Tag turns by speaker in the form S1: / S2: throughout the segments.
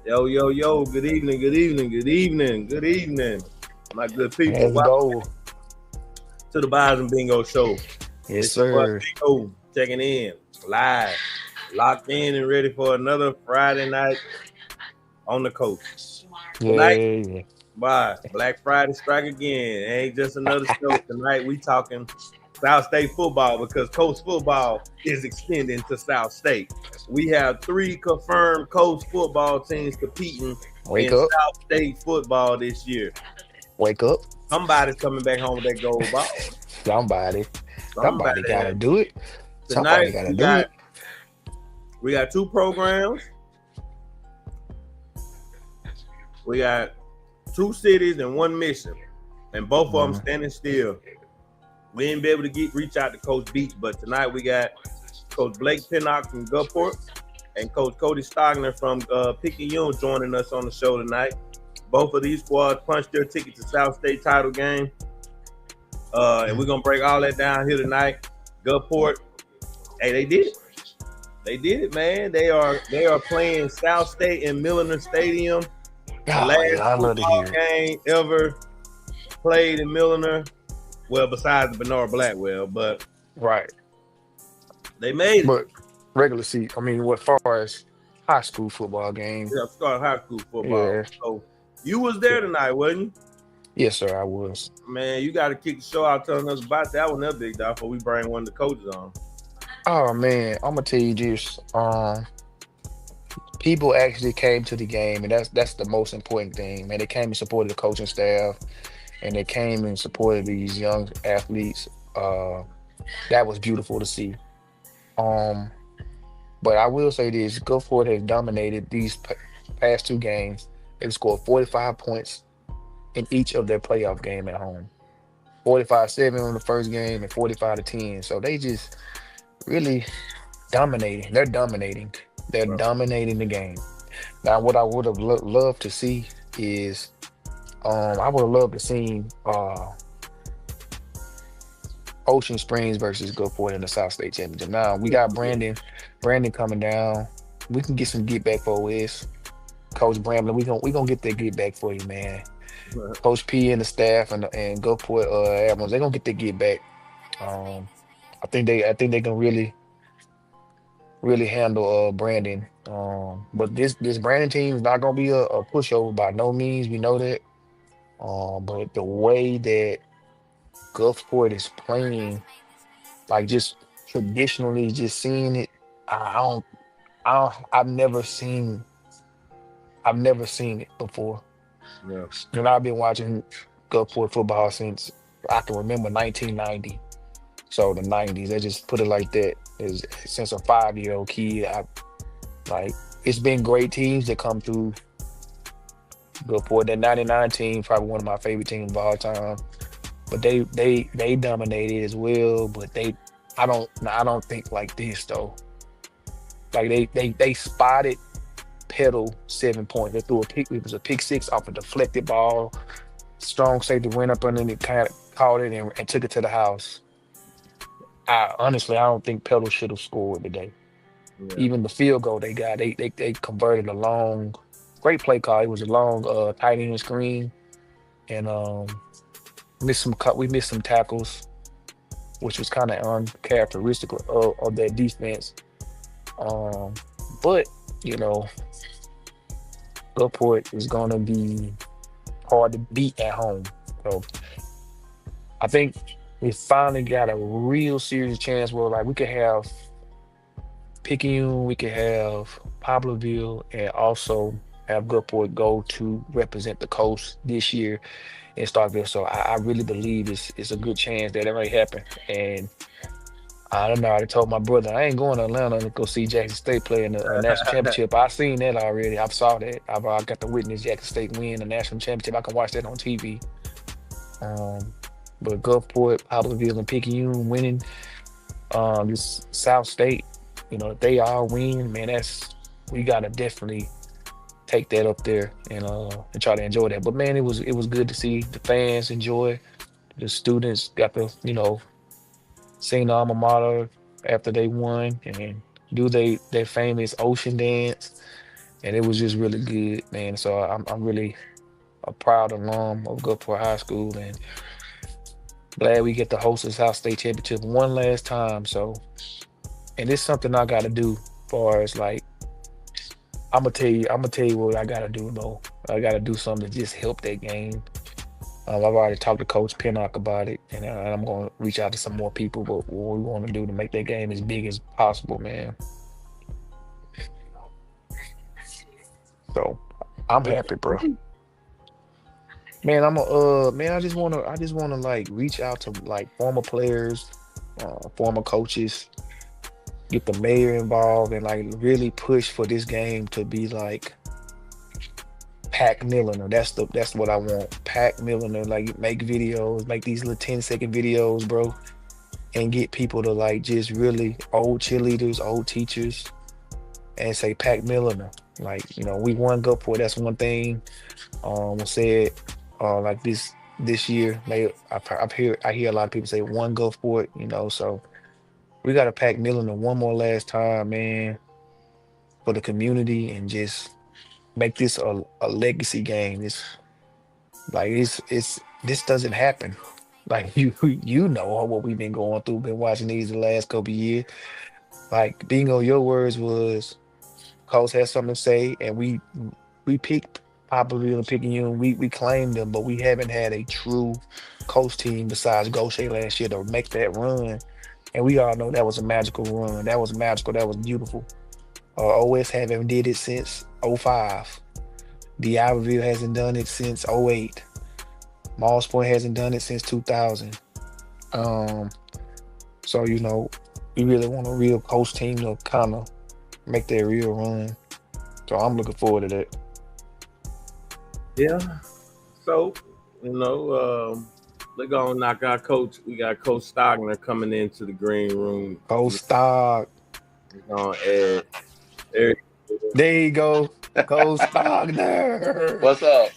S1: Yo, good evening, my good people.
S2: Let's go.
S1: To the Bazz and Bingo Show.
S2: Yes,
S1: It's your boy
S2: sir.
S1: Bingo checking in, live, locked in and ready for another Friday night on the coast. Tonight,
S2: Yeah.
S1: Black Friday strike again. It ain't just another show. Tonight we talking South State football because coast football is extending to South State. We have 3 confirmed coast football teams competing
S2: Wake
S1: in
S2: up.
S1: South State football this year.
S2: Wake up.
S1: Somebody's coming back home with that gold ball.
S2: Somebody gotta do it.
S1: Tonight
S2: Somebody gotta do it.
S1: we got 2 programs. We got 2 cities and 1 mission, and both of them standing still. We ain't be able to reach out to Coach Beach, but tonight we got Coach Blake Pennock from Gulfport and Coach Cody Stogner from Picayune joining us on the show tonight. Both of these squads punched their ticket to South State title game, and we're gonna break all that down here tonight. Gulfport, hey, they did it. They did it, man. They are playing South State in Milliner Stadium. The last football game ever played in Milliner. Well, besides the Bernard Blackwell, but
S2: Right.
S1: they made it.
S2: But regular season, what far as high school football game?
S1: Yeah, start high school football.
S2: Yeah.
S1: So you was there tonight, wasn't you?
S2: Yes, sir, I was.
S1: Man, you got to kick the show out telling us about that one, that big dog, before we bring one of the coaches on.
S2: Oh man, I'm gonna tell you this. People actually came to the game, and that's the most important thing, man. They came and supported the coaching staff, and they came and supported these young athletes. That was beautiful to see. But I will say this: Gulfport has dominated these past 2 games. They've scored 45 points in each of their playoff game at home. 45-7 on the first game and 45-10. So they just really dominating. They're dominating. They're dominating the game. Now, what I would have loved to see is, I would have loved to see Ocean Springs versus Gulfport in the South State Championship. Now we got Brandon coming down. We can get some get back for us. Coach Bramlin, we gonna get that get back for you, man.
S1: Right.
S2: Coach P and the staff and Gulfport Admirals, they're gonna get their get back. I think they can really handle Brandon. But this Brandon team is not gonna be a pushover by no means. We know that. But the way that Gulfport is playing, like just traditionally, just seeing it, I've never seen it before.
S1: Yeah.
S2: And I've been watching Gulfport football since I can remember 1990. So the 90s, they just put it like that. Since a 5-year-old kid, it's been great teams that come through Gulfport. That 99 team, probably one of my favorite teams of all time. But they dominated as well. But I don't think like this though. Like they spotted Peddle 7 points. They threw a pick. It was a pick 6 off a deflected ball. Strong safety went up underneath, kind of caught it and took it to the house. I don't think Peddle should have scored today.
S1: Yeah.
S2: Even the field goal they got, they converted a long, great play call. It was a long tight end screen, and we missed some tackles, which was kind of uncharacteristic of that defense. But Gulfport is gonna be hard to beat at home. So I think we finally got a real serious chance where we could have Picayune, we could have Poplarville, and also have Gulfport go to represent the coast this year in Starkville. So I really believe it's a good chance that may happen. And I don't know. I told my brother I ain't going to Atlanta to go see Jackson State play in the national championship. I seen that already. I saw that. I got to witness Jackson State win the national championship. I can watch that on TV. But Gulfport, Poplarville, and Picayune winning this South State, if they all win, man, we gotta definitely take that up there and try to enjoy that. But man, it was good to see the fans enjoy. The students got to, sing the alma mater after they won and do their famous ocean dance. And it was just really good, man. So I'm really a proud alum of Gulfport High School and glad we get to host this House State Championship one last time. So, and it's something I got to do. Far as like, I'm gonna tell you what I gotta do, though. I gotta do something to just help that game. I've already talked to Coach Pennock about it, and I'm gonna reach out to some more people. But what we want to do to make that game as big as possible, man. So I'm happy, bro. Man, man, I just wanna like reach out to like former players, former coaches, get the mayor involved, and like really push for this game to be like Pac Milliner. That's what I want. Pac Milliner, like make videos, make these little 10-second videos, bro, and get people to like just really old cheerleaders, old teachers, and say Pac Milliner. Like, we won Gulfport. That's one thing. Said like this year. I hear a lot of people say one Gulfport. So we got to Pac Milliner one more last time, man, for the community and just make this a legacy game. It's this doesn't happen. Like you know what we've been going through, been watching these the last couple of years. Like Bingo, your words was Coach has something to say, and we picked probably the Picayune. We claimed them, but we haven't had a true coach team besides Gaucher last year to make that run. And we all know that was a magical run. That was magical. That was beautiful. OS haven't did it since '05. D'Iberville hasn't done it since '08. Moss Point hasn't done it since 2000. Um, so we really want a real coach team to kind of make that real run. So I'm looking forward to that.
S1: Yeah. So, we're going to knock our coach. We got Coach Stogner coming into the green room.
S2: Coach Stog.
S1: We're going to add
S2: There you go. Coach Stogner.
S3: What's up?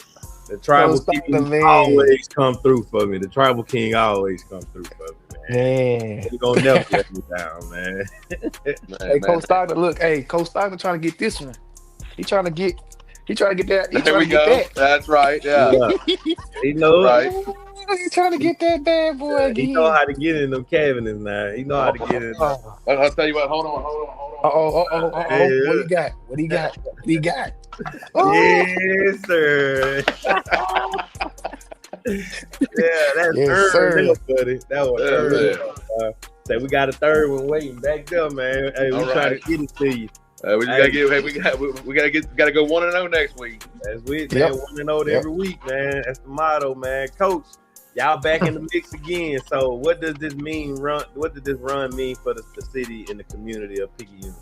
S1: the tribal
S2: Coach
S1: king
S2: Stogner, man.
S1: always come through for me. The tribal king always come through for me, man.
S2: Man.
S1: He's going to never let me down, man.
S2: Hey, Coach Stogner, look. Hey, Coach Stogner trying to get this one. He trying to get that.
S3: There we go. That's right. Yeah.
S1: He knows.
S3: Right.
S2: He trying to get that bad boy again.
S1: He know how to get in them cabinets now. He know how to get in.
S3: I'll tell you what. Hold on.
S2: Oh. What do you got? Oh.
S1: Yes, sir. Yeah, that's
S2: Yes,
S1: third,
S2: sir.
S1: there, buddy. That was third. Say we got a third one waiting back there, man. Hey, we
S3: All
S1: trying
S3: right.
S1: to get it to you.
S3: We just gotta get. Hey, we gotta go 1-0 next week.
S1: That's it,
S2: Yep.
S1: man. 1-0 every week, man. That's the motto, man. Coach, y'all back in the mix again. So, what does this mean? What does this run mean for the city and the community of Picayune?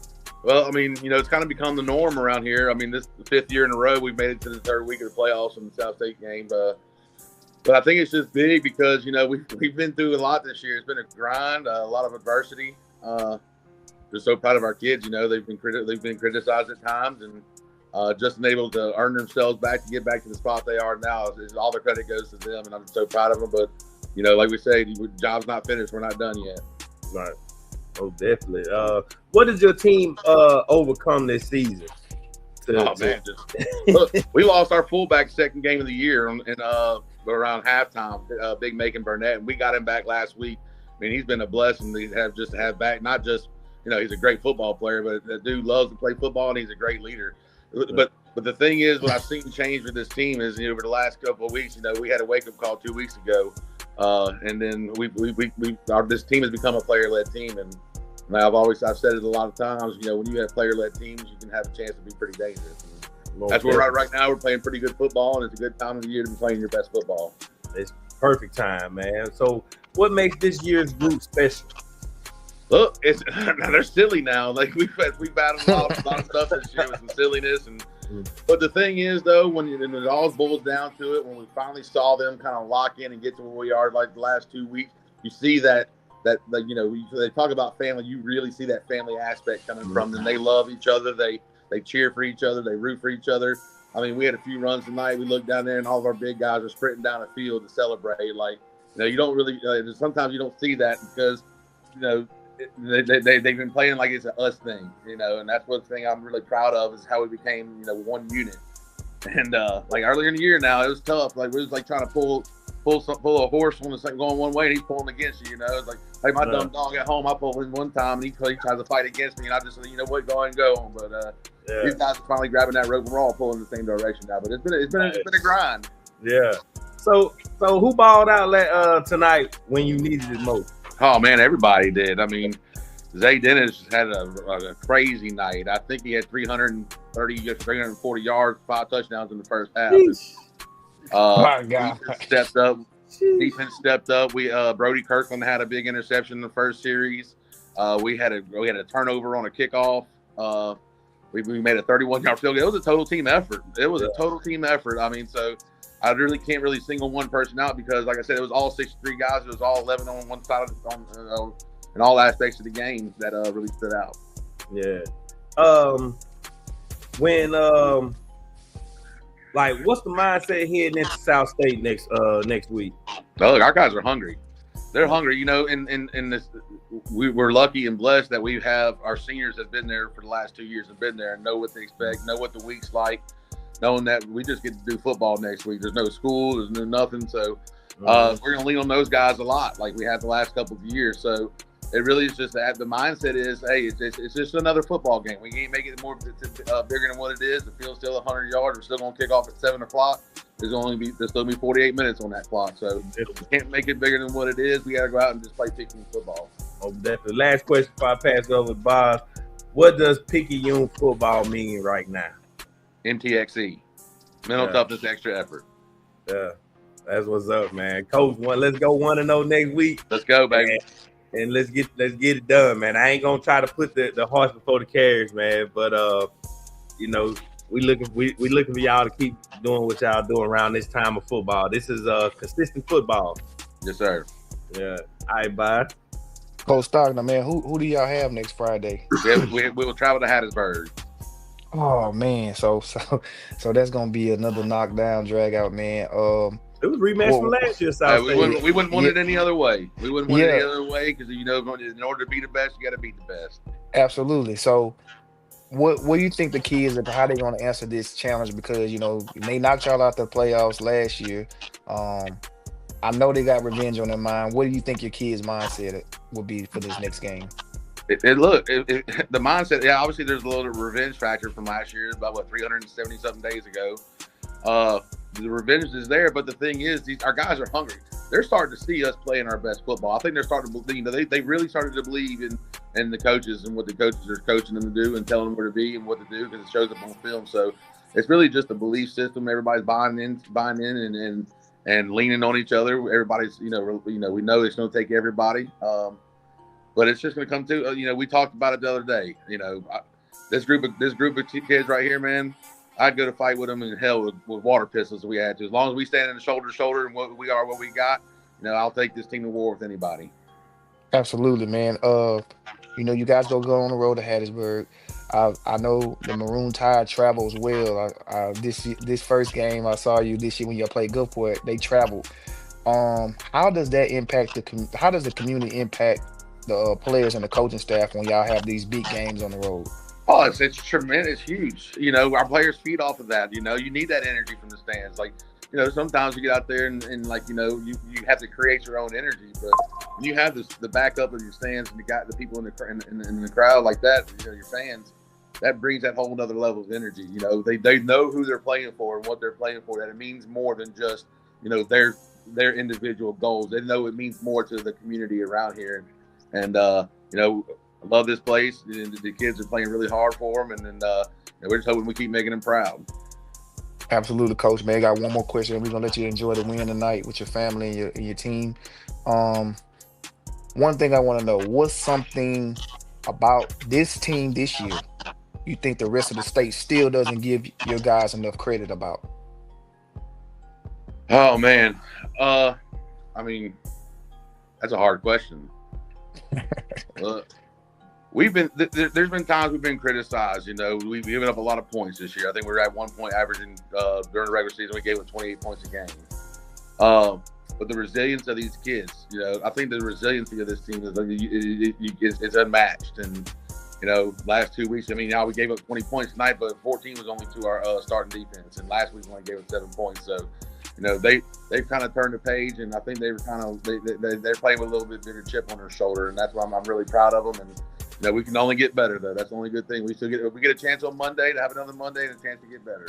S3: Well, I mean, it's kind of become the norm around here. I mean, this is the 5th year in a row we've made it to the third week of the playoffs in the South State game. But I think it's just big because we've been through a lot this year. It's been a grind, a lot of adversity. Just so proud of our kids. They've been criticized at times, and just been able to earn themselves back to get back to the spot they are now. All the credit goes to them, and I'm so proud of them. But like we say, the job's not finished. We're not done yet.
S1: Right. Oh, definitely. What does your team overcome this season?
S3: Man, look, we lost our fullback second game of the year and around halftime. Big Macon Burnett, and we got him back last week. I mean, he's been a blessing to have back. Not just he's a great football player, but the dude loves to play football and he's a great leader. But the thing is, what I've seen change with this team is over the last couple of weeks. We had a wake up call 2 weeks ago, and then this team has become a player led team. And I've said it a lot of times. When you have player led teams, you can have a chance to be pretty dangerous. And that's where right now we're playing pretty good football, and it's a good time of the year to be playing your best football.
S1: It's perfect time, man. So, what makes this year's group special?
S3: Look, they're silly now. Like we've battled a lot of stuff this year with some silliness, but the thing is, though, when it all boils down to it, when we finally saw them kind of lock in and get to where we are, like the last 2 weeks, you see that they talk about family. You really see that family aspect coming from them. They love each other. They cheer for each other. They root for each other. I mean, we had a few runs tonight. We looked down there, and all of our big guys are sprinting down the field to celebrate. Like, you don't really sometimes you don't see that because they've been playing like it's an us thing, and that's one thing I'm really proud of is how we became one unit. And like earlier in the year, now it was tough. Like we was like trying to pull a horse on the second going one way, and he's pulling against you. It's like my dumb dog at home. I pulled him one time, and he tries to fight against me, and I just said, what, go ahead and go on. But these guys are finally grabbing that rope, and we're all pulling in the same direction now. But it's been a grind.
S1: Yeah. So who balled out tonight when you needed it most?
S3: Oh man, everybody did. I mean, Zay Dennis had a crazy night. I think he had 340 yards, 5 touchdowns in the first half.
S2: My God.
S3: Defense stepped up. We Brody Kirkland had a big interception in the first series. We had a turnover on a kickoff. We made a 31-yard field goal. It was a total team effort. I mean, so I really can't single one person out because, like I said, it was all 63 guys. It was all 11 on one side in all aspects of the game that really stood out.
S1: Yeah. What's the mindset heading into South State next week?
S3: Oh, look, our guys are hungry. They're hungry, and this, we're lucky and blessed that we have our seniors that have been there for the last 2 years, have been there and know what they expect, know what the week's like, knowing that we just get to do football next week. There's no school, there's no nothing. So we're going to lean on those guys a lot like we have the last couple of years. So it really is just that the mindset is, hey, it's just another football game. We can't make it more bigger than what it is. The field's still 100 yards. We're still going to kick off at 7 o'clock. There's still be 48 minutes on that clock. So we can't make it bigger than what it is. We got to go out and just play Picayune football.
S1: Oh, that's the last question before I pass it over to Bazz. What does Picayune football mean right now?
S3: MTXE. Mental toughness, extra effort.
S1: Yeah, that's what's up, man. Coach, let's go 1-0 next week.
S3: Let's go, baby.
S1: And let's get it done, man. I ain't gonna try to put the horse before the carriage, man. But we looking for y'all to keep doing what y'all doing around this time of football. This is consistent football.
S3: Yes, sir.
S1: Yeah. All right, bye.
S2: Coach Stogner, man, who do y'all have next Friday?
S3: Yeah, we will travel to Hattiesburg.
S2: Oh man, so that's gonna be another knockdown, drag out, man.
S1: It was rematch from last year, South State.
S3: We wouldn't want it any other way. We wouldn't want it any other way because in order to be the best, you got to beat the best.
S2: Absolutely. So, what do you think the key is how they're going to answer this challenge? Because they knocked y'all out the playoffs last year. I know they got revenge on their mind. What do you think your kid's mindset will be for this next game?
S3: The mindset. Yeah, obviously there's a little revenge factor from last year, about 370 something days ago. The revenge is there, but the thing is, our guys are hungry. They're starting to see us playing our best football. I think they're starting to believe. They really started to believe in the coaches and what the coaches are coaching them to do and telling them where to be and what to do because it shows up on film. So it's really just a belief system. Everybody's buying in and leaning on each other. Everybody's we know it's going to take everybody, but it's just going to come to we talked about it the other day. This group of kids right here, man. I'd go to fight with them in hell with water pistols if we had to. As long as we stand in the shoulder to shoulder and what we got, I'll take this team to war with anybody.
S2: Absolutely, man. You guys go on the road to Hattiesburg. I know the Maroon Tide travels well. This first game I saw you this year when you played Gulfport, they traveled. How does that impact how does the community impact the players and the coaching staff when y'all have these big games on the road?
S3: Oh, it's tremendous, huge. Our players feed off of that. You need that energy from the stands. Like, sometimes you get out there and you have to create your own energy. But when you have the backup of your stands and you got the people in the crowd like that, your fans, that brings that whole other level of energy. They know who they're playing for and what they're playing for. That it means more than just their individual goals. They know it means more to the community around here. And I love this place. The kids are playing really hard for them, and we're just hoping we keep making them proud.
S2: Absolutely, Coach. Man, I got one more question, and we're gonna let you enjoy the win tonight with your family and your team. One thing I want to know: what's something about this team this year you think the rest of the state still doesn't give your guys enough credit about?
S3: Oh man, I mean, that's a hard question. We've been there's been times we've been criticized. You know, we've given up a lot of points this year. I think we were at 1 point averaging during the regular season. We gave up 28 points a game. But the resilience of these kids, you know, I think the resiliency of this team is unmatched. And you know, last 2 weeks, I mean, now we gave up 20 points tonight, but 14 was only to our starting defense, and last week we only gave up 7 points. So, you know, they've kind of turned the page, and I think they were kind of they're playing with a little bit bigger chip on their shoulder, and that's why I'm really proud of them. And you know, we can only get better though. That's the only good thing. We get a chance on Monday to have another Monday and a chance to get better.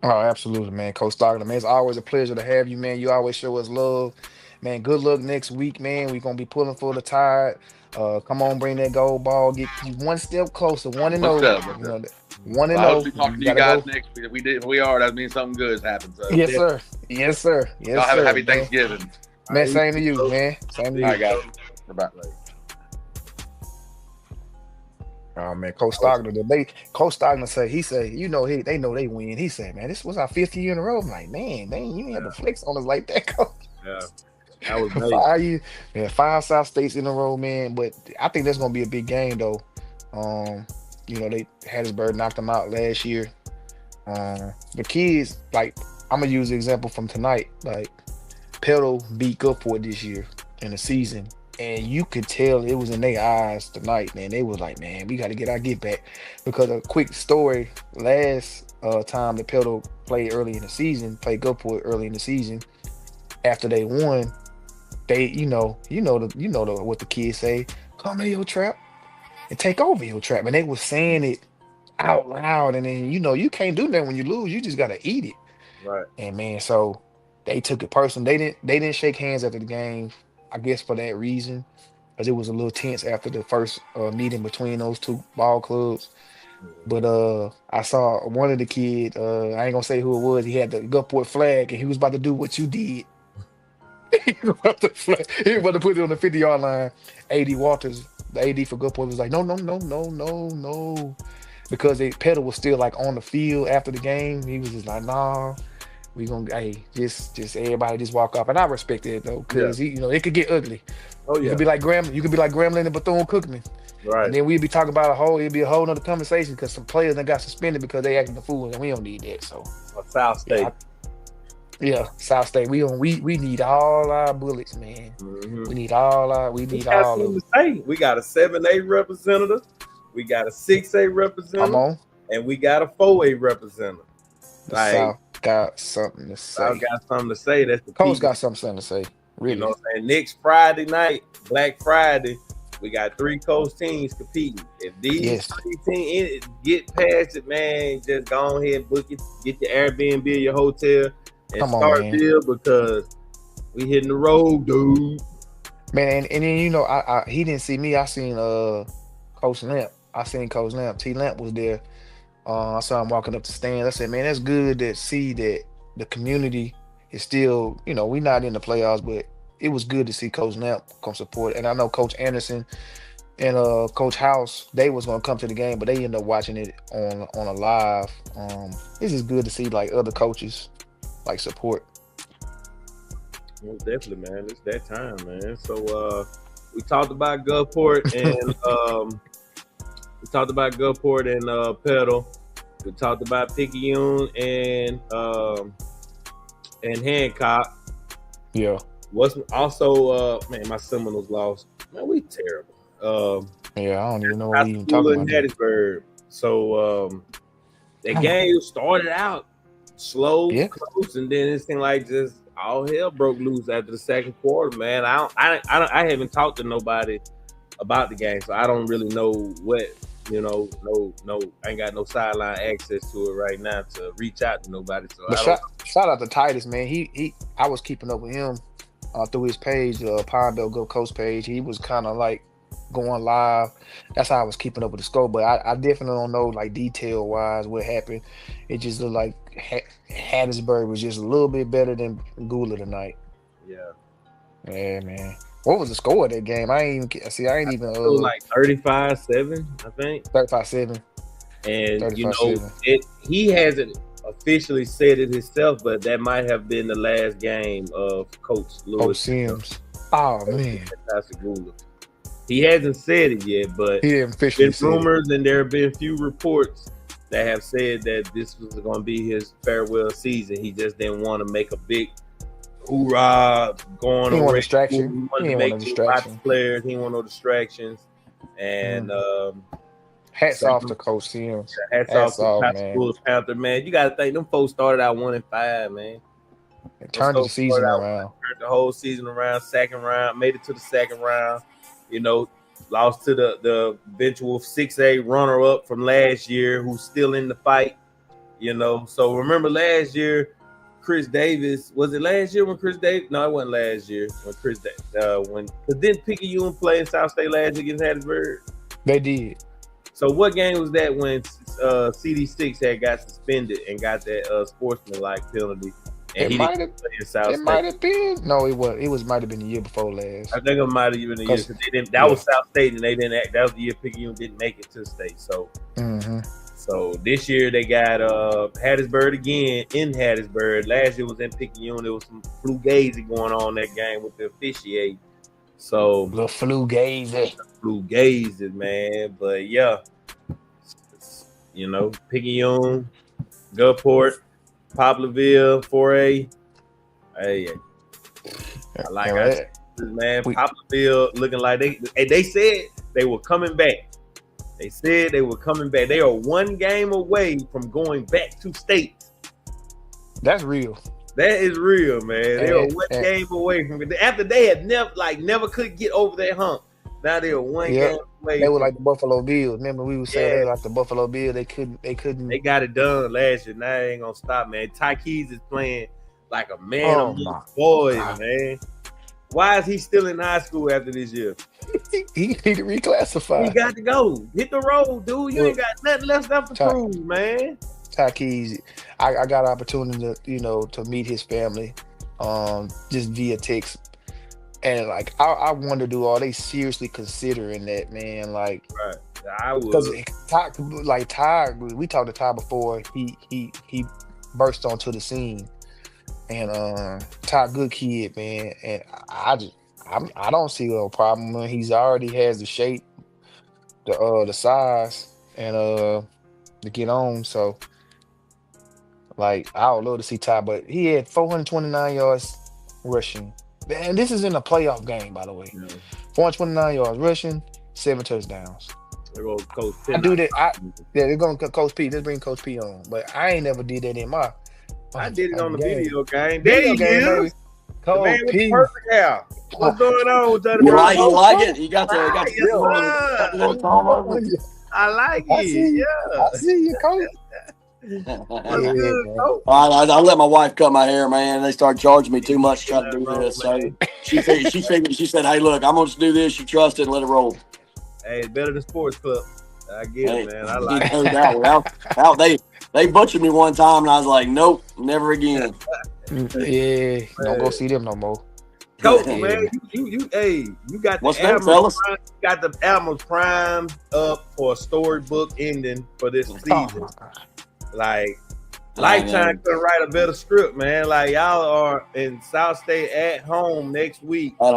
S2: Oh, absolutely, man. Coach Stogner, man, it's always a pleasure to have you, man. You always show us love. Man, good luck next week, man. We're going to be pulling for the Tide. Come on, bring that gold ball. Get you one step closer, 1-0. You know, 1-0.
S3: I'll be talking to you guys next week. If we are, that means something good has happened. So.
S2: Yes, sir. Yes, sir. Yes,
S3: y'all have
S2: sir,
S3: a happy
S2: man.
S3: Thanksgiving.
S2: Man, same to you, man. Same to you.
S3: All right, guys. Bye.
S2: Oh man, Coach Stogner say, you know, they know they win. He said, man, this was our 5th year in a row. I'm like, man, you ain't have to flex on us like that, Coach.
S1: Yeah, that was amazing.
S2: 5 South States in a row, man. But I think that's gonna be a big game though. You know, Hattiesburg knocked them out last year. The kids, like, I'm gonna use the example from tonight. Like, Petal beat Gulfport this year in the season. And you could tell it was in their eyes tonight, man. They was like, man, we got to get our get back. Because a quick story, last time that Petal played Gulfport early in the season, after they won, they, you know what the kids say, come in your trap and take over your trap. And they were saying it out loud. And then, you know, you can't do that when you lose. You just got to eat it.
S1: Right.
S2: And man, so they took it personal. They didn't shake hands after the game. I guess for that reason, because it was a little tense after the first meeting between those two ball clubs. But I saw one of the kids, I ain't gonna say who it was, he had the Gulfport flag and he was about to do what you did. He was about to put it on the 50-yard line. AD Walters, the AD for Gulfport, was like, no. Because Petal was still like on the field after the game. He was just like, nah. We gonna just everybody just walk off, and I respect it though, because it could get ugly.
S1: Oh yeah,
S2: you could be like Gremlin and Bethune-Cookman,
S1: right?
S2: And then we'd be talking about it'd be a whole nother conversation because some players that got suspended because they acting the fool, and we don't need that. So
S1: South State,
S2: South State, we need all our bullets, man.
S1: Mm-hmm.
S2: We need all of them.
S1: We got a 7A representative, we got a 6A representative,
S2: Come on,
S1: and we got a 4A representative.
S2: South got something to say.
S1: South got something to say. That's the
S2: Coach got something to say. Really,
S1: you know what I'm saying? Next Friday night, Black Friday, we got 3 coach teams competing. If these 3 teams get past it, man, just go ahead and book it. Get your Airbnb, your hotel, and start deal because we hitting the road, dude.
S2: Man, and then he didn't see me. I seen Coach Lamp. T Lamp was there. I saw him walking up the stands. I said, man, that's good to see that the community is still, we're not in the playoffs, but it was good to see Coach Lamp come support. And I know Coach Anderson and Coach House, they was going to come to the game, but they ended up watching it on a live. It's just good to see like other coaches like support.
S1: Well, definitely, man. It's that time, man. So we talked about Gulfport and Petal. We talked about Picayune and Hancock.
S2: Yeah.
S1: What's also man, my Seminoles lost. Man, we terrible.
S2: Yeah, I don't even know what we even talking about.
S1: Hattiesburg. So the game started out slow, close, and then it seemed like just all hell broke loose after the second quarter. Man, I haven't talked to nobody about the game, so I don't really know what. I ain't got no sideline access to it right now to reach out to nobody. So
S2: shout out to Titus, man. I was keeping up with him through his page, Pineville Go Coast page. He was kind of like going live. That's how I was keeping up with the score. But I definitely don't know like detail wise what happened. It just looked like Hattiesburg was just a little bit better than Gula tonight.
S1: Yeah.
S2: Yeah, man. What was the score of that game? I ain't even.
S1: It was like 35-7, I think.
S2: 35-7.
S1: And
S2: 35-7.
S1: He hasn't officially said it himself, but that might have been the last game of Coach Lewis.
S2: Sims. Oh man.
S1: He hasn't said it yet, but
S2: He didn't officially
S1: been
S2: say it.
S1: rumors and there have been few reports that have said that this was going to be his farewell season. He just didn't want to make a big hoorah going
S2: He
S1: on.
S2: want distraction.
S1: He wanted
S2: He
S1: to
S2: didn't
S1: make
S2: want no
S1: lots
S2: distraction.
S1: of players. He didn't want no distractions. And
S2: Hats off to Coach Tim.
S1: hats off to
S2: man.
S1: Pascal Panther, man. You got to think them folks started out 1-5, man.
S2: Turned the season around.
S1: Turned the whole season around. Second round, made it to the second round. You know, lost to the eventual 6A runner-up from last year, who's still in the fight. You know, so remember last year, Chris Davis. Was it last year when Chris Davis? No, it wasn't last year when Chris Davis. Didn't Picayune play in South State last year against Hattiesburg?
S2: They did.
S1: So what game was that when CD6 had got suspended and got that sportsmanlike penalty? And
S2: It might have been. No, it was. Might have been the year before last.
S1: I think it might have even the year because they didn't. That was South State, and they didn't act. That was the year Picayune didn't make it to the state. So, so this year they got Hattiesburg again in Hattiesburg. Last year was in Picayune. There was some flugazy going on in that game with the officiating. So
S2: the flugazy,
S1: man. But yeah, you know, Picayune, Gulfport, Poplarville, 4A. Hey, I like that, man. Poplarville looking like they said they were coming back. They said they were coming back. They are one game away from going back to state.
S2: That's real.
S1: That is real, man. They are one game away from it. After they had never could get over that hump. Now they are one game away.
S2: They were like the Buffalo Bills. Remember we were saying they were like the Buffalo Bills. They couldn't. They got
S1: it done last year. Now they ain't gonna stop, man. Ty Keys is playing like a man amongst boys, man. Why is he still in high school after this year?
S2: He need to reclassify.
S1: He got to go. Hit the road, dude. You ain't got nothing left to prove, man.
S2: Ty Keys, I got an opportunity to meet his family, just via text, and like I wonder, are they seriously considering that, man? Like,
S1: right. I would.
S2: Because Ty, we talked to Ty before he burst onto the scene, and Ty, good kid, man, and I don't see no problem. Man. He's already has the shape, the size, and to get on. So, like, I would love to see Ty, but he had 429 yards rushing, and this is in a playoff game, by the way. Yeah. 429 yards rushing, 7 touchdowns.
S1: There goes Coach P.
S2: I do that. They're going to Coach P. Let's bring Coach P on, but I ain't never did that in my.
S1: I did it on the video game. There he is. Coach P. Perfect hair. What's going on with that?
S4: You like it? You got the
S1: I like it. Yeah.
S2: I see you, Coach.
S4: I let my wife cut my hair, man. They started charging me too much to try to do this. So she figured. She said, "Hey, look, I'm going to do this. You trust it and let it roll."
S1: Hey, it's better than sports club. I get it, man. I like it.
S4: They butchered me one time, and I was like, "Nope, never again."
S2: Yeah, don't go see them no more.
S1: Coach, man, you got
S4: what's
S1: the
S4: that, fellas?
S1: Got the albums primed up for a storybook ending for this season. Like, Lifetime couldn't write a better script, man. Like, y'all are in South State at home next week.
S4: At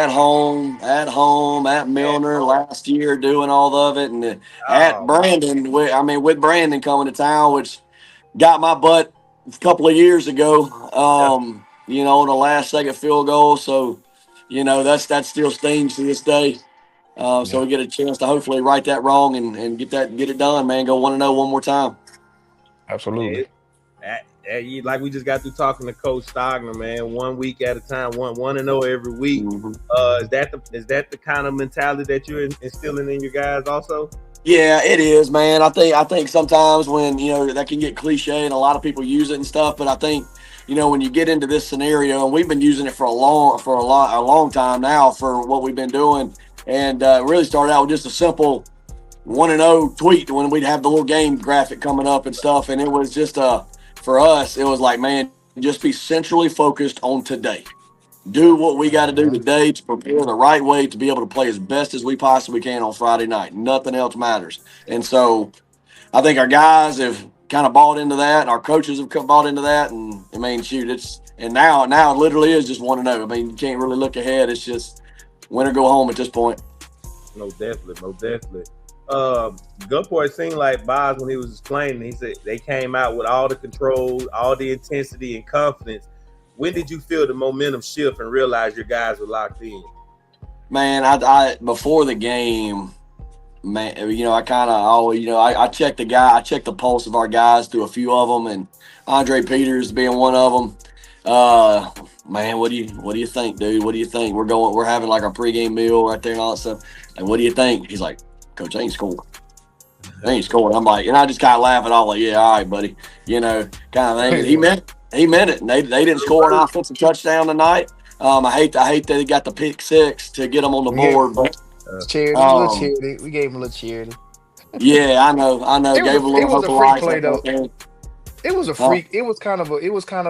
S4: home, at Milner last year, doing all of it, and at Brandon. With Brandon coming to town, which got my butt a couple of years ago. On the last second field goal. So, that still stings to this day. So we get a chance to hopefully right that wrong and get it done, man. Go 1-0 one more time.
S2: Absolutely.
S1: Like we just got through talking to Coach Stogner, man. 1 week at a time, 1-0 every week.
S4: Mm-hmm.
S1: Is that the kind of mentality that you're instilling in your guys also?
S4: Yeah, it is, man. I think sometimes when that can get cliche and a lot of people use it and stuff, but I think when you get into this scenario, and we've been using it for a long time now for what we've been doing, and really started out with just a simple 1-0 tweet when we'd have the little game graphic coming up and stuff. And it was just for us, it was like, man, just be centrally focused on today. Do what we got to do today to prepare the right way to be able to play as best as we possibly can on Friday night. Nothing else matters. And so I think our guys have kind of bought into that, and our coaches have bought into that. And I mean, shoot, now it literally is just 1-0. I mean, you can't really look ahead. It's just win or go home at this point.
S1: No, definitely, no, definitely. Gulfport seemed like Bazz when he was explaining. He said they came out with all the control, all the intensity and confidence. When did you feel the momentum shift and realize your guys were locked in?
S4: Man, I before the game, man, I kind of always, I check the pulse of our guys through a few of them, and Andre Peters being one of them. Man, what do you think, dude? What do you think? We're having like our pregame meal right there and all that stuff. Like, what do you think? He's like, Coach, I ain't scoring. I ain't scoring. I'm like, and I just kind of laugh it off, like, yeah, all right, buddy, kind of thing. And he meant it, and they didn't score an offensive touchdown tonight. I hate that he got the pick six to get them on the board, but
S2: charity, a little charity. We gave him a little charity.
S4: yeah, I know. Gave a little
S2: it was
S4: hope
S2: a
S4: of
S2: freak
S4: life.
S2: play though. It was a freak. It was kind of a. It was one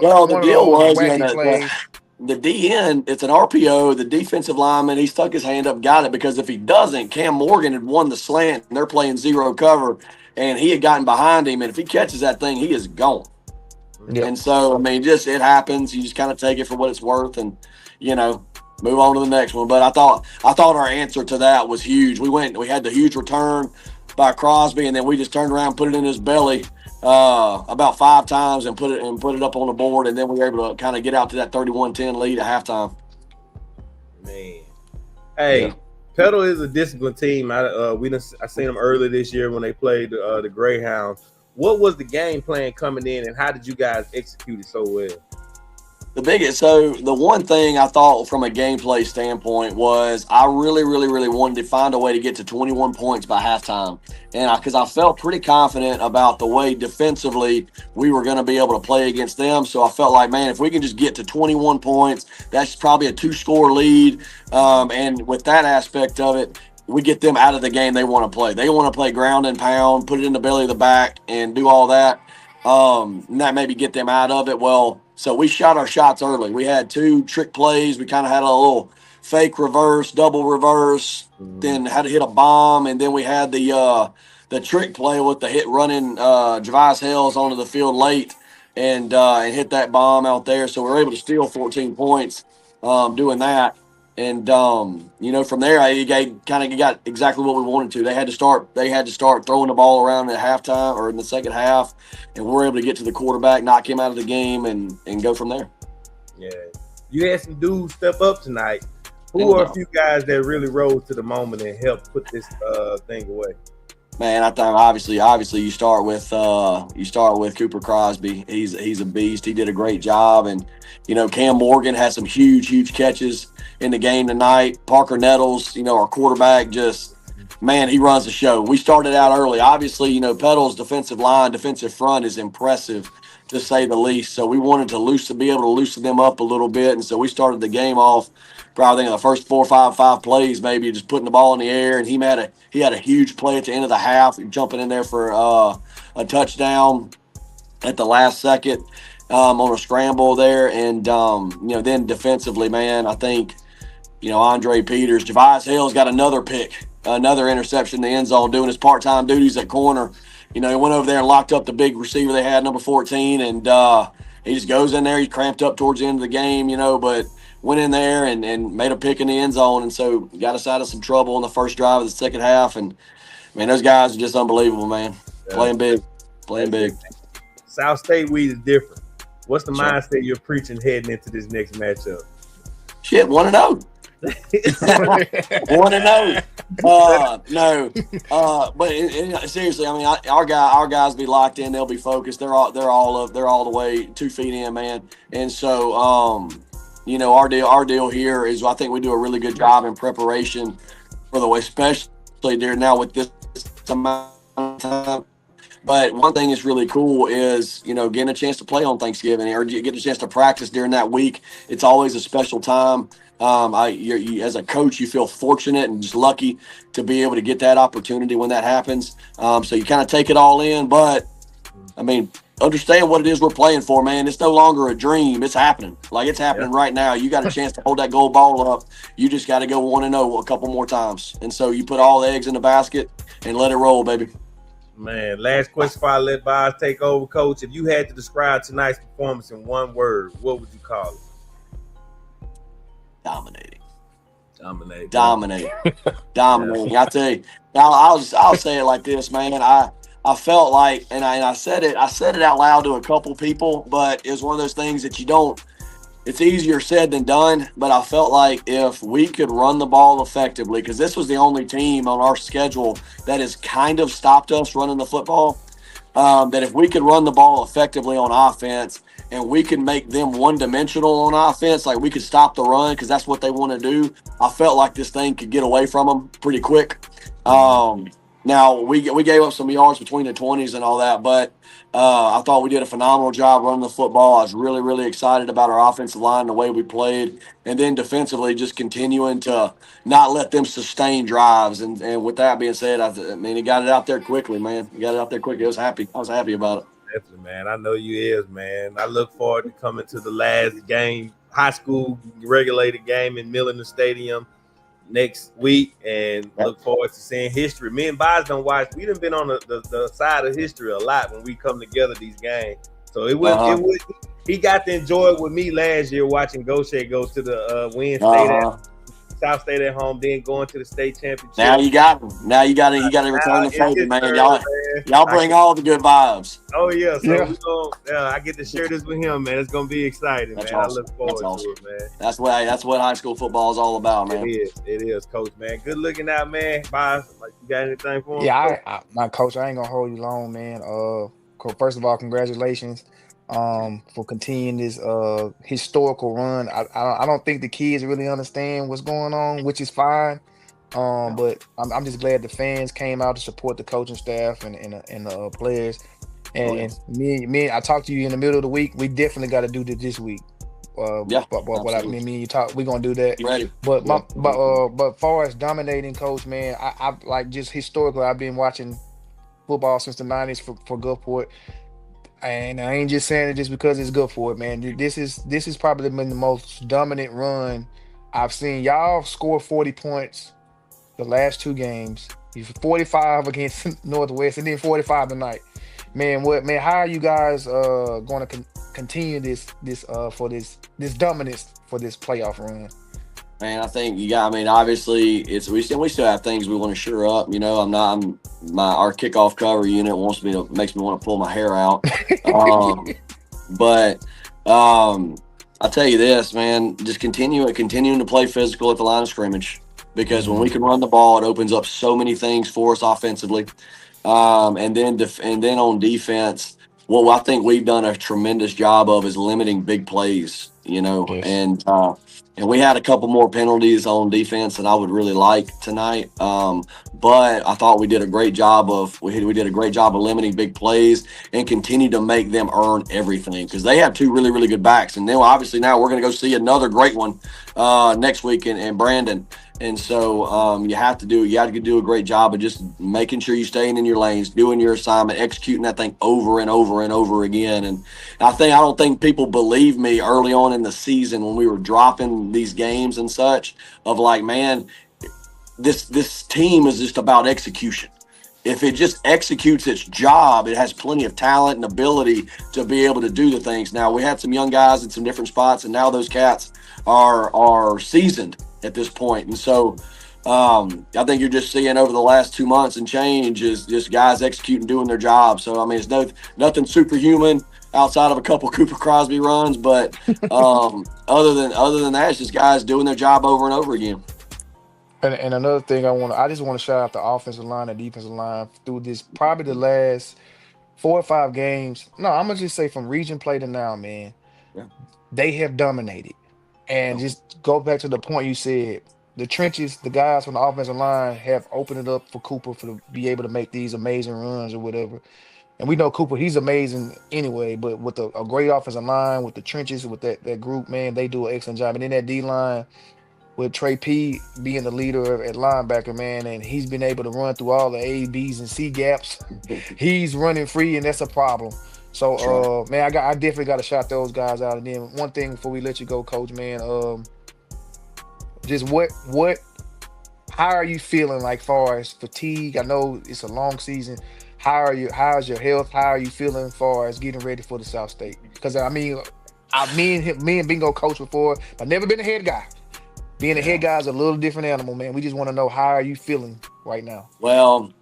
S4: Well, the
S2: of
S4: deal
S2: those
S4: was,
S2: wacky plays.
S4: the DN, it's an RPO. The defensive lineman, he stuck his hand up, got it, because if he doesn't, Cam Morgan had won the slant, and they're playing zero cover, and he had gotten behind him, and if he catches that thing, he is gone.
S2: Yep.
S4: And so, I mean, it happens. You just kind of take it for what it's worth, and move on to the next one. But I thought our answer to that was huge. We had the huge return by Crosby, and then we just turned around, put it in his belly about 5 times, and put it up on the board, and then we were able to kind of get out to that 31-10 lead at halftime.
S1: Man, hey, Petal is a disciplined team. I seen them earlier this year when they played the Greyhounds. What was the game plan coming in, and how did you guys execute it so well?
S4: The one thing I thought from a gameplay standpoint was I really, really, really wanted to find a way to get to 21 points by halftime. And because I felt pretty confident about the way defensively we were going to be able to play against them. So I felt like, man, if we can just get to 21 points, that's probably a 2-score lead. And with that aspect of it, we get them out of the game they want to play. They want to play ground and pound, put it in the belly of the back, and do all that. And that maybe get them out of it. Well, so we shot our shots early. We had 2 trick plays. We kind of had a little fake reverse, double reverse, then had to hit a bomb, and then we had the trick play with the hit running Javise Hells onto the field late and hit that bomb out there. So we were able to steal 14 points doing that. And from there, you kind of got exactly what we wanted to. They had to start throwing the ball around at halftime or in the second half, and we were able to get to the quarterback, knock him out of the game, and go from there.
S1: Yeah, you had some dudes step up tonight. Who are a few guys that really rose to the moment and helped put this thing away?
S4: Man, I think obviously you start with Cooper Crosby. He's a beast. He did a great job, and Cam Morgan had some huge catches in the game tonight. Parker Nettles, our quarterback, he runs the show. We started out early. Obviously, Petal's defensive front is impressive, to say the least. So we wanted to be able to loosen them up a little bit, and so we started the game off probably in the first 4 or 5 plays, maybe just putting the ball in the air. And he had a huge play at the end of the half, jumping in there for a touchdown at the last second on a scramble there. And then defensively, man, I think Andre Peters, Javise Hill's got another pick, another interception in the end zone, doing his part-time duties at corner. He went over there and locked up the big receiver they had, number 14, and he just goes in there. He's cramped up towards the end of the game, but went in there and made a pick in the end zone, and so got us out of some trouble in the first drive of the second half. And, man, those guys are just unbelievable, man. Playing big.
S1: South State weed is different. What's the mindset you're preaching heading into this next matchup?
S4: Shit, 1-0. 1-0. But seriously, I mean, our guys be locked in. They'll be focused. They're all the way 2 feet in, man. And so, our deal here is I think we do a really good job in preparation for the way, especially during now with this amount of time. But one thing that's really cool is, getting a chance to play on Thanksgiving or getting a chance to practice during that week. It's always a special time. As a coach, you feel fortunate and just lucky to be able to get that opportunity when that happens. So you kind of take it all in. But, I mean, understand what it is we're playing for, man. It's no longer a dream. It's happening. Like, it's happening right now. You got a chance to hold that gold ball up. You just got to go 1-0 a couple more times. And so you put all the eggs in the basket and let it roll, baby.
S1: Man, last question before I let Bazz take over, Coach. If you had to describe tonight's performance in one word, what would you call it?
S4: Dominating.
S1: Dominate.
S4: Dominating. I tell you, I'll say it like this, man. I felt like, and I said it out loud to a couple people, but it was one of those things that you don't. It's easier said than done, but I felt like if we could run the ball effectively, because this was the only team on our schedule that has kind of stopped us running the football, that if we could run the ball effectively on offense and we could make them one-dimensional on offense, like we could stop the run because that's what they want to do, I felt like this thing could get away from them pretty quick. Now, we gave up some yards between the 20s and all that, but I thought we did a phenomenal job running the football. I was really, really excited about our offensive line, the way we played, and then defensively just continuing to not let them sustain drives. And with that being said, I mean, he got it out there quickly, man. He got it out there quickly. I was happy about it.
S1: Definitely, man. I know you is, man. I look forward to coming to the last game, high school regulated game in Millen Stadium next week, and look forward to seeing history. Me and Bazz done watch. We done been on the side of history a lot when we come together these games. So it was he got to enjoy it with me last year watching Gaucher go to the win state South State at home, then going to the state championship.
S4: Now you got him. Now you got to return the favor, man. Y'all bring all the good vibes.
S1: Oh yeah, so I get to share this with him, man. It's gonna be exciting, man. Awesome. I look forward to it, man.
S4: That's what high school football is all about, man.
S1: It is, Coach, man. Good looking out, man. Bye. Like, you got anything for him?
S2: Yeah, my coach, I ain't gonna hold you long, man. First of all, congratulations for continuing this historical run. I don't think the kids really understand what's going on, which is fine. But I'm just glad the fans came out to support the coaching staff and the players. And me, I talked to you in the middle of the week. We definitely got to do this week. But me and you talk, we're gonna do that.
S4: Ready.
S2: But far as dominating, coach, man, I like just historically, I've been watching football since the 90s for Gulfport. And I ain't just saying it just because it's good for it, man. This is probably been the most dominant run I've seen. Y'all score 40 points the last two games. 45 against Northwest and then 45 tonight. Man, how are you guys going to continue this dominance for this playoff run?
S4: Man, I think obviously we still have things we want to shore up. You know, our kickoff cover unit makes me want to pull my hair out. But I'll tell you this, man, just continuing to play physical at the line of scrimmage, because when we can run the ball, it opens up so many things for us offensively. And then on defense, what I think we've done a tremendous job of is limiting big plays, you know, yes. And we had a couple more penalties on defense than I would really like tonight. But I thought we did a great job of limiting big plays and continue to make them earn everything, because they have two really, really good backs. And then obviously now we're going to go see another great one next week in Brandon. And so you got to do a great job of just making sure you're staying in your lanes, doing your assignment, executing that thing over and over and over again. And I don't think people believed me early on in the season when we were dropping these games and such, of like, man, this team is just about execution. If it just executes its job, it has plenty of talent and ability to be able to do the things. Now, we had some young guys in some different spots, and now those cats are seasoned at this point. And so I think you're just seeing over the last 2 months and change is just guys executing, doing their job. So, I mean, it's nothing superhuman outside of a couple Cooper Crosby runs, but other than that, it's just guys doing their job over and over again.
S2: And another thing I just want to shout out the offensive line and defensive line through this, probably the last 4 or 5 games. No, I'm going to just say from region play to now, man, they have dominated. And just go back to the point you said, the trenches, the guys from the offensive line have opened it up for Cooper to be able to make these amazing runs or whatever. And we know Cooper, he's amazing anyway, but with a great offensive line, with the trenches, with that group, man, they do an excellent job. And then that D-line, with Trey P being the leader at linebacker, man, and he's been able to run through all the A, B's, and C gaps. He's running free, and that's a problem. So, man, I definitely got to shout those guys out. And then one thing before we let you go, Coach, man, just how are you feeling like far as fatigue? I know it's a long season. How's your health? How are you feeling far as getting ready for the South State? Because, I mean, me and Bingo coached before. I've never been a head guy. Being a head guy is a little different animal, man. We just want to know, how are you feeling right now?
S4: Well,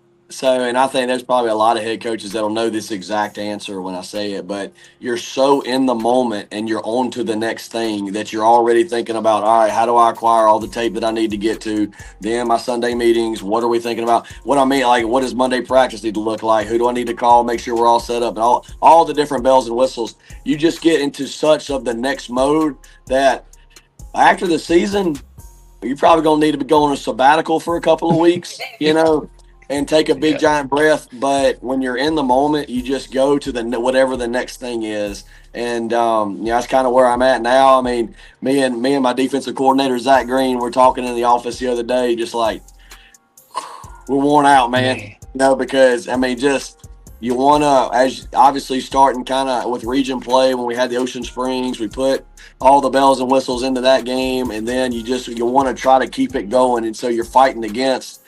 S4: and I think there's probably a lot of head coaches that'll know this exact answer when I say it, but you're so in the moment and you're on to the next thing that you're already thinking about, all right, how do I acquire all the tape that I need to get to? Then my Sunday meetings, what are we thinking about? What I mean, like, what does Monday practice need to look like? Who do I need to call? Make sure we're all set up, and all the different bells and whistles. You just get into such of the next mode that after the season, you're probably going to need to be going on a sabbatical for a couple of weeks, and take a big giant breath. But when you're in the moment, you just go to whatever the next thing is. And that's kind of where I'm at now. I mean, me and my defensive coordinator, Zach Green, were talking in the office the other day, just like, we're worn out, man. Because I mean, just you want to, as obviously starting kind of with region play when we had the Ocean Springs, we put all the bells and whistles into that game, and then you want to try to keep it going, and so you're fighting against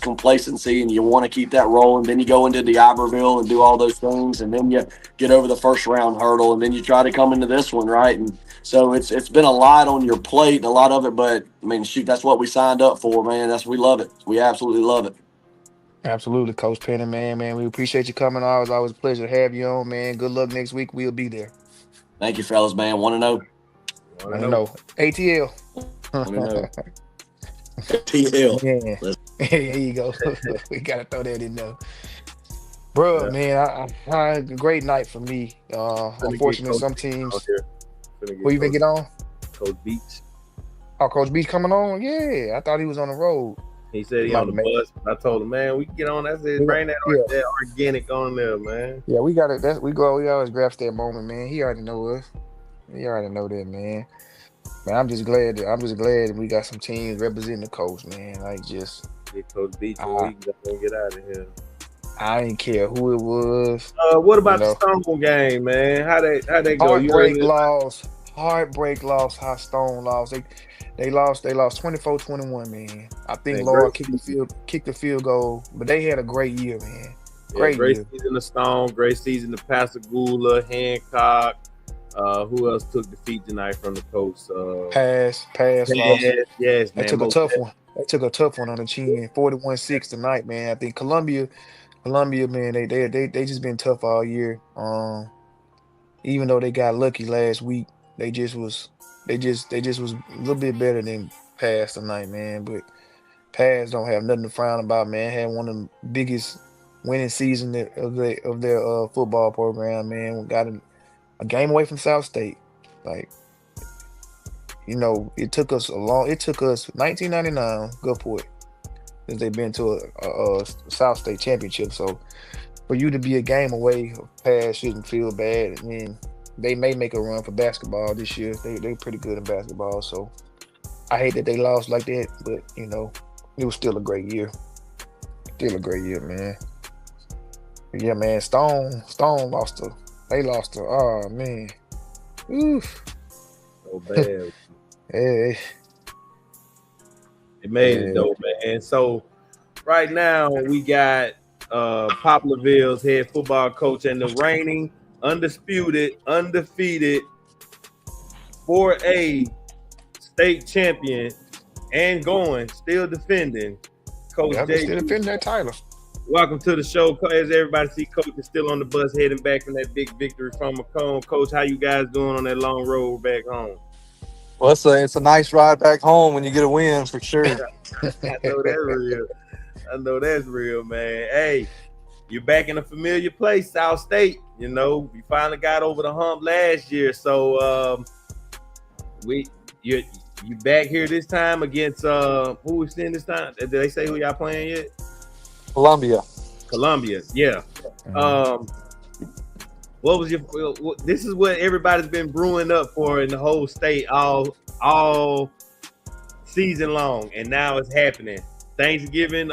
S4: complacency, and you want to keep that rolling. Then you go into D'Iberville and do all those things, and then you get over the first round hurdle, and then you try to come into this one, right? And so it's been a lot on your plate, and a lot of it, but I mean, shoot, that's what we signed up for, man. We love it. We absolutely love it.
S2: Absolutely, Coach Pennock, man. We appreciate you coming on. It's always a pleasure to have you on, man. Good luck next week. We'll be there.
S4: Thank you, fellas, man. Want to know?
S2: ATL.
S4: Want to know? ATL.
S2: Yeah. There you go. We gotta throw that in there. Bro, man, I great night for me. Unfortunately, some teams. Who you been get on?
S1: Coach Beach.
S2: Oh, Coach Beach coming on? Yeah, I thought he was on the road.
S1: He said he on the bus. I told him, man, we can get on. I said, bring that organic on there, man.
S2: Yeah, we got it. We always grab that moment, man. He already know us. He already know that, man. Man, I'm just glad that we got some teams representing the coast, man. Like, just
S1: get Coach Beach, we can get out of here.
S2: I didn't care who it was.
S1: What about the Stone game, man? How they go?
S2: Heartbreak loss. How Stone lost. They lost 24-21, man. I think Laura kicked the field goal, but they had a great year, man. Great
S1: season to Stone, great season to Pascagoula, Hancock. Who else took defeat tonight from the coast?
S2: Pass.
S1: Yes, man.
S2: They took a tough one. They took a tough one on the chin, 41-6 tonight, man. I think Columbia, man, they just been tough all year. Even though they got lucky last week, they just was a little bit better than Pass tonight, man. But Pass don't have nothing to frown about, man. Had one of the biggest winning season of their football program, man. We got a game away from South State. Like, it took us 1999 Gulfport since they've been to a South State championship. So for you to be a game away, Pass shouldn't feel bad. I mean, they may make a run for basketball this year. They're pretty good in basketball. So I hate that they lost like that, but it was still a great year. Still a great year, man. But yeah, man. Stone lost to. They lost to. Oh man. Oof.
S1: So bad.
S2: Hey.
S1: It made it though, man. So right now we got Poplarville's head football coach and the reigning, undefeated 4A state champion and still defending, Coach J.
S2: Still defending that title.
S1: Welcome to the show. As everybody see, Coach is still on the bus heading back from that big victory from Macomb. Coach, how you guys doing on that long road back home?
S5: Well, it's a nice ride back home when you get a win, for sure.
S1: I know that's real, man. Hey, you're back in a familiar place, South State. You finally got over the hump last year. So you back here this time against who we seeing this time? Did they say who y'all playing yet?
S5: Columbia,
S1: yeah. What was this is what everybody's been brewing up for in the whole state all season long, and now it's happening. Thanksgiving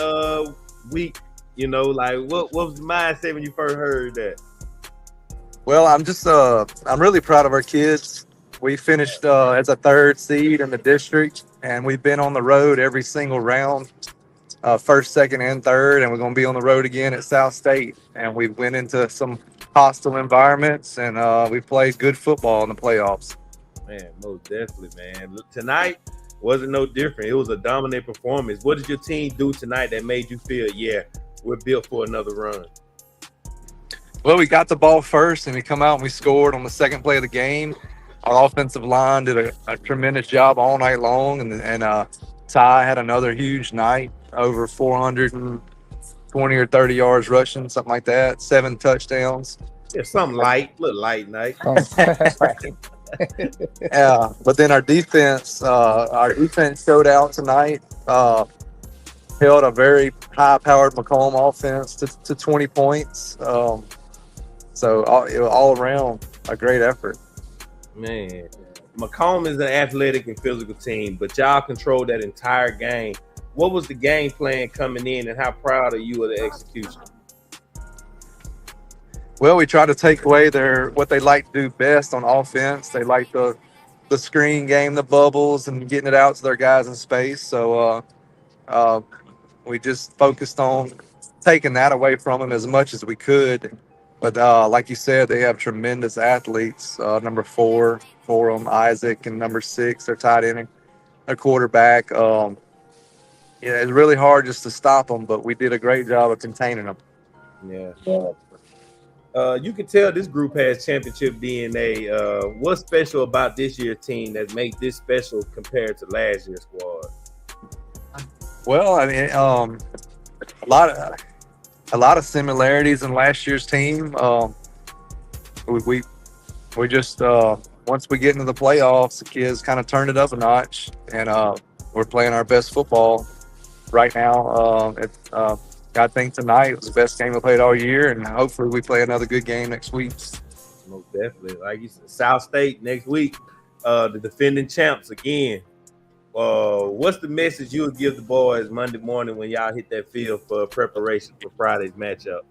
S1: week, what was the mindset when you first heard that?
S5: Well, I'm really proud of our kids. We finished as a 3rd seed in the district, and we've been on the road every single round. 1st, 2nd, and 3rd, and we're going to be on the road again at South State. And we went into some hostile environments, and we played good football in the playoffs.
S1: Man, most definitely, man. Tonight, wasn't no different. It was a dominant performance. What did your team do tonight that made you feel, yeah, we're built for another run?
S5: Well, we got the ball first, and we come out and we scored on the second play of the game. Our offensive line did a tremendous job all night long, and Ty had another huge night, over 420 or 30 yards rushing, something like that, 7 touchdowns.
S1: Yeah, something light, little light night.
S5: Yeah, but then our defense showed out tonight. Held a very high-powered Macomb offense to 20 points. So all around a great effort.
S1: Man, Macomb is an athletic and physical team, but y'all controlled that entire game. What was the game plan coming in, and how proud are you of the execution?
S5: Well, we try to take away what they like to do best on offense. They like the screen game, the bubbles, and getting it out to their guys in space. So we just focused on taking that away from them as much as we could. But like you said, they have tremendous athletes. Number 4 for them, Isaac, and number 6, their tight end, their quarterback. It's really hard just to stop them, but we did a great job of containing them.
S1: Yeah. You can tell this group has championship DNA. What's special about this year's team that makes this special compared to last year's squad?
S5: Well, I mean, a lot of similarities in last year's team. We just once we get into the playoffs, the kids kind of turned it up a notch, and we're playing our best football right now. I think tonight was the best game we played all year, and hopefully we play another good game next week.
S1: Most definitely. Like you said, South State next week, the defending champs again. What's the message you would give the boys Monday morning when y'all hit that field for preparation for Friday's matchup?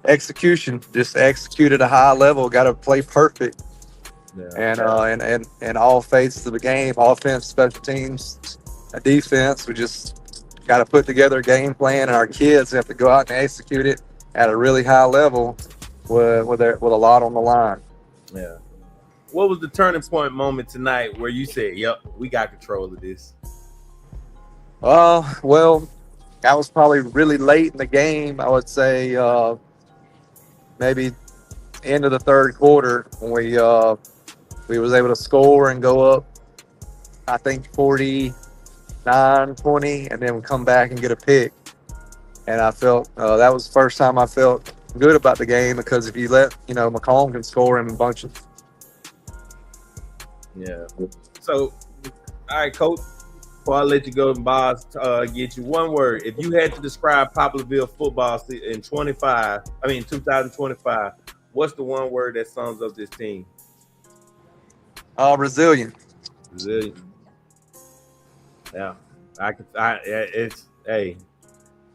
S5: Execution. Just execute at a high level. Got to play perfect.
S1: Yeah.
S5: And all phases of the game, offense, special teams, defense. We just got to put together a game plan, and our kids have to go out and execute it at a really high level with a lot on the line.
S1: Yeah. What was the turning point moment tonight where you said, yep, we got control of this?
S5: Well, that was probably really late in the game. I would say maybe end of the third quarter when we was able to score and go up, I think 49-20, and then we come back and get a pick. And I felt that was the first time I felt good about the game, because if you let, Macomb can score in bunches.
S1: Yeah. So, all right, Coach, before I let you go, Bazz, get you one word. If you had to describe Poplarville football in 2025, what's the one word that sums up this team?
S5: Resilient.
S1: Resilient. Yeah.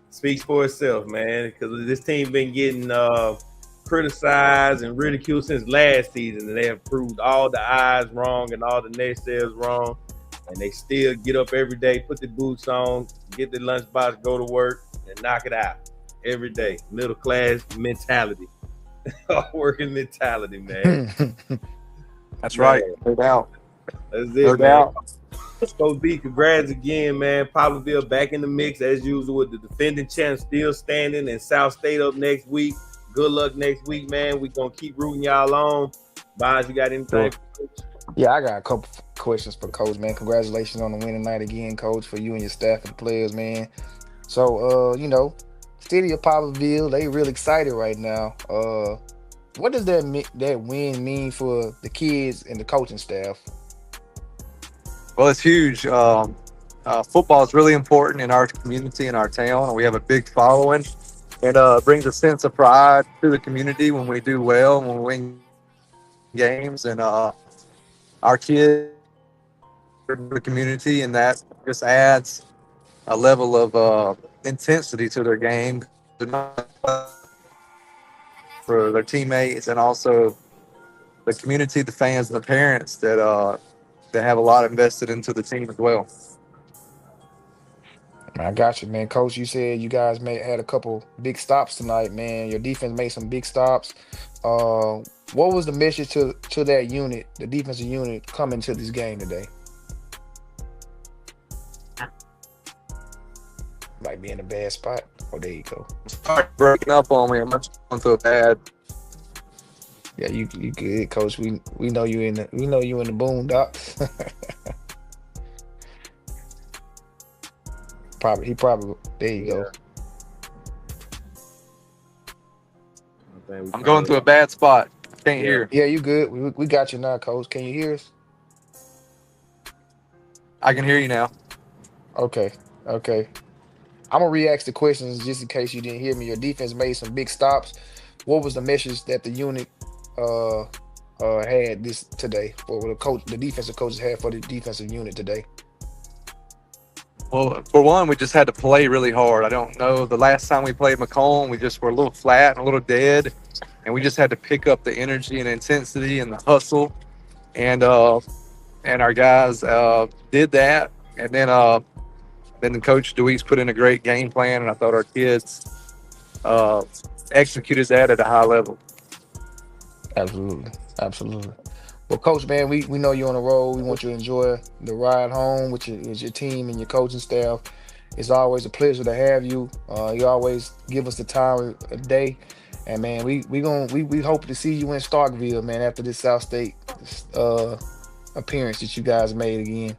S1: Speaks for itself, man, because this team been getting criticized and ridiculed since last season, and they have proved all the eyes wrong and all the naysayers wrong, and they still get up every day, put the boots on, get the lunchbox, go to work, and knock it out every day. Middle class mentality, working mentality, man.
S5: That's right. No doubt.
S1: That's it,
S5: No doubt.
S1: Coach B, congrats again, man. Poplarville back in the mix as usual with the defending champs still standing, and South State up next week. Good luck next week, man. We're going to keep rooting y'all on. Bazz, you got anything?
S2: Yeah, I got a couple questions for Coach, man. Congratulations on the winning night again, Coach, for you and your staff and players, man. So, City of Poplarville, they really excited right now. What does that win mean for the kids and the coaching staff?
S5: Well, it's huge. Football is really important in our community and our town, and we have a big following. It brings a sense of pride to the community when we do well, when we win games, and our kids in the community, and that just adds a level of intensity to their game for their teammates, and also the community, the fans, and the parents that have a lot invested into the team as well.
S2: I got you, man. Coach, you said you guys had a couple big stops tonight, man. Your defense made some big stops. What was the message to that unit, the defensive unit, coming to this game today? Might be in a bad spot. Oh, there you go.
S5: Sorry, breaking up on me. I'm not going through a bad.
S2: Yeah, you good, coach. We know you in the boondocks. Probably there you go.
S5: I'm going through a bad spot. Can't hear.
S2: Yeah, you good. We got you now, coach. Can you hear us?
S5: I can hear you now.
S2: Okay. I'm gonna re-ask the questions just in case you didn't hear me. Your defense made some big stops. What was the message that the unit had this today, or the defensive coaches had for the defensive unit today?
S5: Well, for one, we just had to play really hard. I don't know. The last time we played Macomb, we just were a little flat and a little dead, and we just had to pick up the energy and intensity and the hustle, and our guys did that. And then the coach Deweese put in a great game plan, and I thought our kids executed that at a high level.
S2: Absolutely. Well, coach, man, we know you're on the road. We want you to enjoy the ride home with your team and your coaching staff. It's always a pleasure to have you. You always give us the time of day, and man, we hope to see you in Starkville, man, after this South State appearance that you guys made again.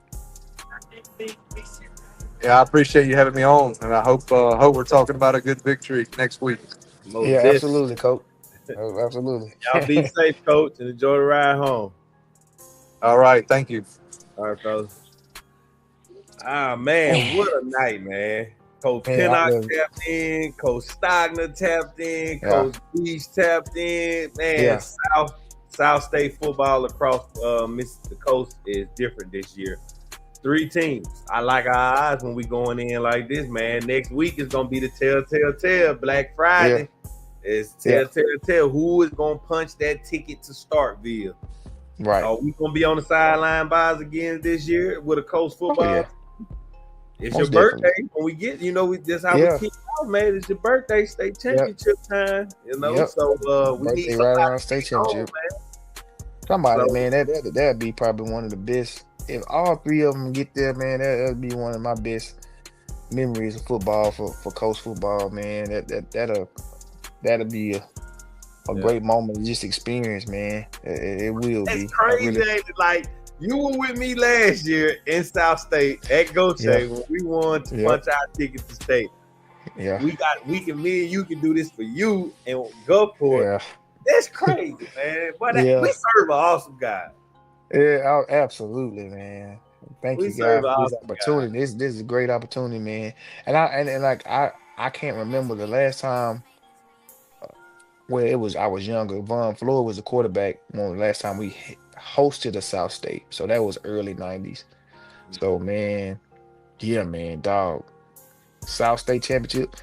S5: Yeah, I appreciate you having me on, and I hope we're talking about a good victory next week.
S2: Absolutely, coach. Absolutely.
S1: Y'all be safe, coach, and enjoy the ride home.
S5: All right, thank you.
S1: All right, fellas. Ah, man, what a night, man. Coach
S2: Yeah,
S1: Pennock tapped in, Coach Stogner tapped in, Coach Beach tapped in. Man, South State football across the coast is different this year. 3 teams. I like our eyes when we going in like this, man. Next week is going to be the tell. Black Friday. It's tell. Who is going to punch that ticket to Starkville?
S2: Right.
S1: Are we going to be on the sideline Bazz again this year with a coast football?
S2: Oh, yeah.
S1: It's
S2: Most
S1: your birthday. When we get, that's how we kick off, man. It's your birthday, state championship time. So we need
S2: right around state championship. Somebody, man, that'd be probably one of the best. If all 3 of them get there, man, that'd be one of my best memories of football for coast football, man. That'll be a great moment to just experience, man. It will be.
S1: It's crazy. Like, you were with me last year in South State at Gulfport when we won to punch our ticket to state.
S2: Yeah.
S1: Me and you can do this for you and Gulfport.
S2: Yeah.
S1: That's crazy, man. But we serve an awesome guy.
S2: Yeah, absolutely, man. Thank you guys for this opportunity. This is a great opportunity, man. And I can't remember the last time where I was younger. Von Floyd was the quarterback when the last time we hosted a South State. So that was early 90s. So man, dog. South State championship.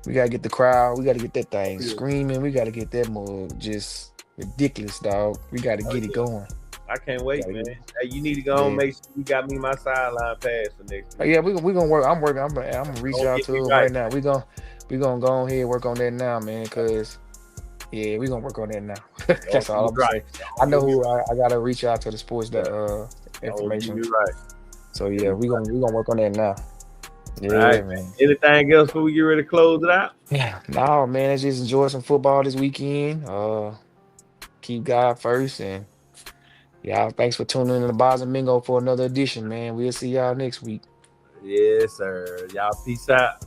S2: We gotta get the crowd. We gotta get that thing screaming. We gotta get that mug just ridiculous, dog. We gotta get it going.
S1: I can't wait, man. Hey, you need to go and make sure you got me my sideline pass for next week.
S2: Yeah, we gonna work. I'm working. I'm gonna reach out to him right now. We gonna go ahead and work on that now, man. Cause we gonna work on that now. That's all I'm saying. I know who I gotta reach out to the sports information.
S1: You're right.
S2: So we gonna work on that now. Yeah,
S1: right,
S2: man.
S1: Anything else before we get ready to close it out?
S2: Yeah, no, man. Let's just enjoy some football this weekend. Keep God first, and y'all, thanks for tuning in to the Bazz and Mingo for another edition, man. We'll see y'all next week.
S1: Yes, sir. Y'all peace out.